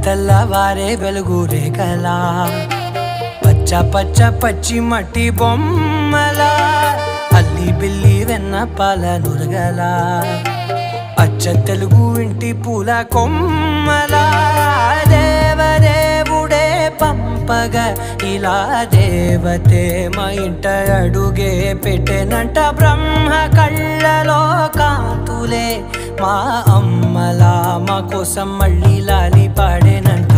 తెల్లవారే వెలుగు రేఖలా పచ్చ పచ్చ పచ్చి మట్టి బొమ్మలా అల్లి బిల్లి వెన్న పాల నురగలా అచ్చ తెలుగు ఇంటి పూల కొమ్మలా దేవదేవుడే పంపగా ఇలా దేవతే మా ఇంట అడుగే పెట్టెనంట బ్రహ్మ కళ్ళలో కాంతులే మా అమ్మలా మా కోసం మళ్ళీ లాలి పాడేనంట.